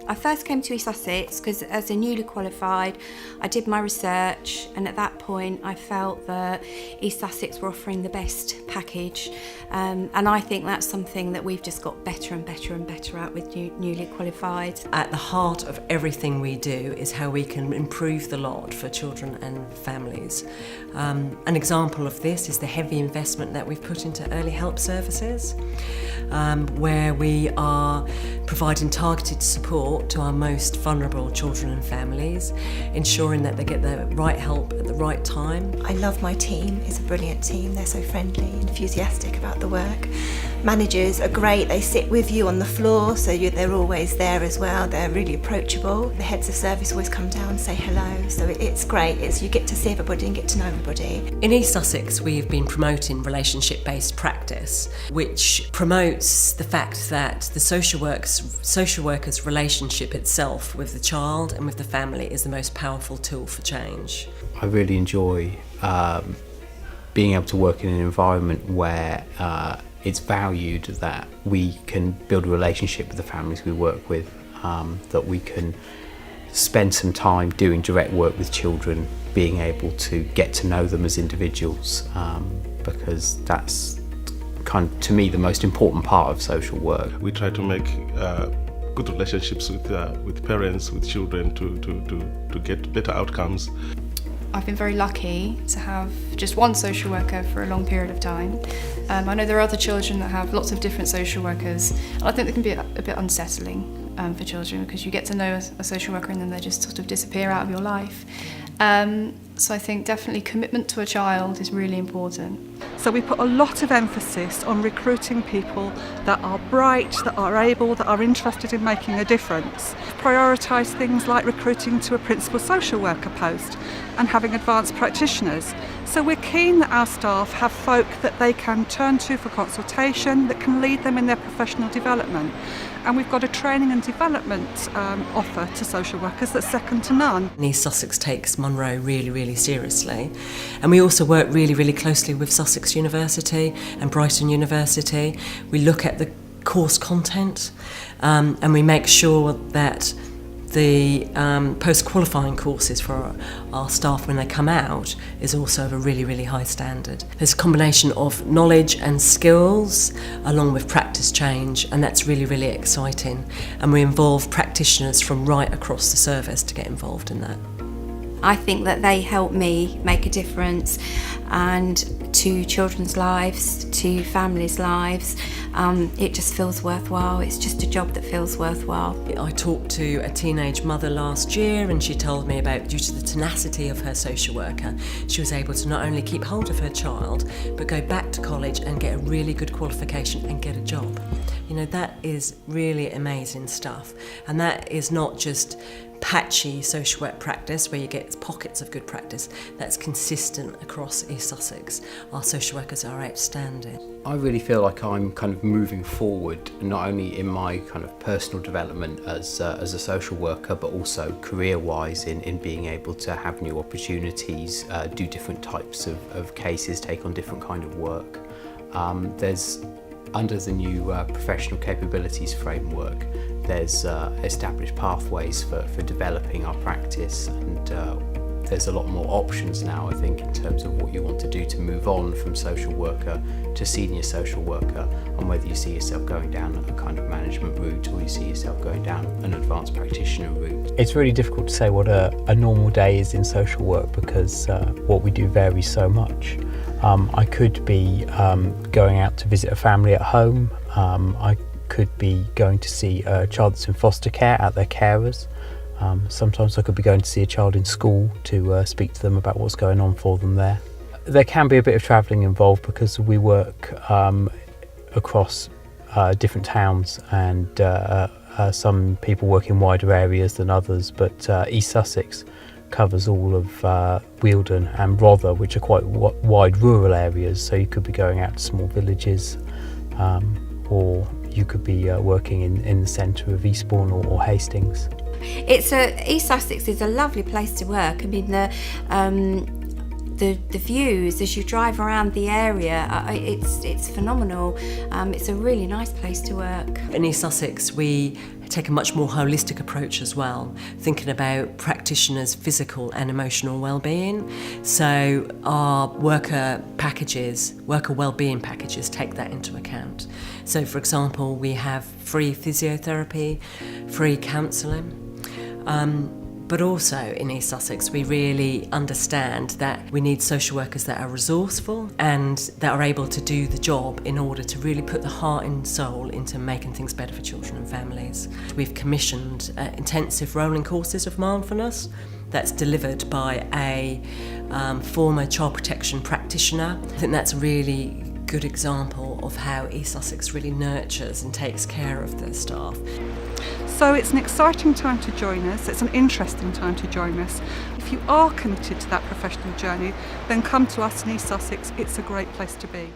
I first came to East Sussex because as a newly qualified, I did my research, and at that point I felt that East Sussex were offering the best package, and I think that's something that we've just got better and better and better at with newly qualified. At the heart of everything we do is how we can improve the lot for children and families. An example of this is the heavy investment that we've put into early help services, where we are providing targeted support to our most vulnerable children and families, ensuring that they get the right help at the right time. I love my team. It's a brilliant team. They're so friendly, enthusiastic about the work. Managers are great. They sit with you on the floor, so they're always there as well. They're really approachable. The heads of service always come down and say hello, so it's great. You get to see everybody and get to know everybody. In East Sussex, we've been promoting relationship-based practice, which promotes the fact that the social worker's relationship itself with the child and with the family is the most powerful tool for change. I really enjoy being able to work in an environment where it's valued that we can build a relationship with the families we work with, that we can spend some time doing direct work with children, being able to get to know them as individuals, because that's kind of, to me, the most important part of social work. We try to make good relationships with parents, with children, to get better outcomes. I've been very lucky to have just one social worker for a long period of time. I know there are other children that have lots of different social workers, and I think they can be a bit unsettling for children, because you get to know a social worker and then they just sort of disappear out of your life. So I think definitely commitment to a child is really important. So we put a lot of emphasis on recruiting people that are bright, that are able, that are interested in making a difference. Prioritise things like recruiting to a principal social worker post and having advanced practitioners. So we're keen that our staff have folk that they can turn to for consultation, that can lead them in their professional development. And we've got a training and development offer to social workers that's second to none. East Sussex takes Monroe really, really seriously. And we also work really, really closely with Sussex University and Brighton University. We look at the course content and we make sure that the post-qualifying courses for our staff when they come out is also of a really, really high standard. There's a combination of knowledge and skills along with practice change, and that's really, really exciting. And we involve practitioners from right across the service to get involved in that. I think that they help me make a difference, and to children's lives, to families' lives. It just feels worthwhile. It's just a job that feels worthwhile. I talked to a teenage mother last year, and she told me about, due to the tenacity of her social worker, she was able to not only keep hold of her child, but go back to college and get a really good qualification and get a job. You know, that is really amazing stuff. And that is not just patchy social work practice where you get pockets of good practice. That's consistent across East Sussex. Our social workers are outstanding. I really feel like I'm kind of moving forward, not only in my kind of personal development as a social worker, but also career-wise in being able to have new opportunities, do different types of cases, take on different kind of work. There's, under the new professional capabilities framework, there's established pathways for developing our practice, and there's a lot more options now, I think, in terms of what you want to do to move on from social worker to senior social worker, and whether you see yourself going down a kind of management route or you see yourself going down an advanced practitioner route. It's really difficult to say what a normal day is in social work, because what we do varies so much. I could be going out to visit a family at home. I could be going to see a child that's in foster care at their carers. Sometimes I could be going to see a child in school to speak to them about what's going on for them there. There can be a bit of travelling involved because we work across different towns, and some people work in wider areas than others, but East Sussex covers all of Wealdon and Rother, which are quite wide rural areas, so you could be going out to small villages, or you could be working in the centre of Eastbourne or Hastings. East Sussex is a lovely place to work. I mean, the views as you drive around the area, it's phenomenal. It's a really nice place to work. In East Sussex, we take a much more holistic approach as well, thinking about practitioners' physical and emotional well-being. So our worker well-being packages take that into account. So for example, we have free physiotherapy, free counselling, but also in East Sussex we really understand that we need social workers that are resourceful and that are able to do the job in order to really put the heart and soul into making things better for children and families. We've commissioned intensive rolling courses of mindfulness that's delivered by a former child protection practitioner. I think that's a really good example of how East Sussex really nurtures and takes care of their staff. So it's an exciting time to join us, it's an interesting time to join us. If you are committed to that professional journey, then come to us in East Sussex, it's a great place to be.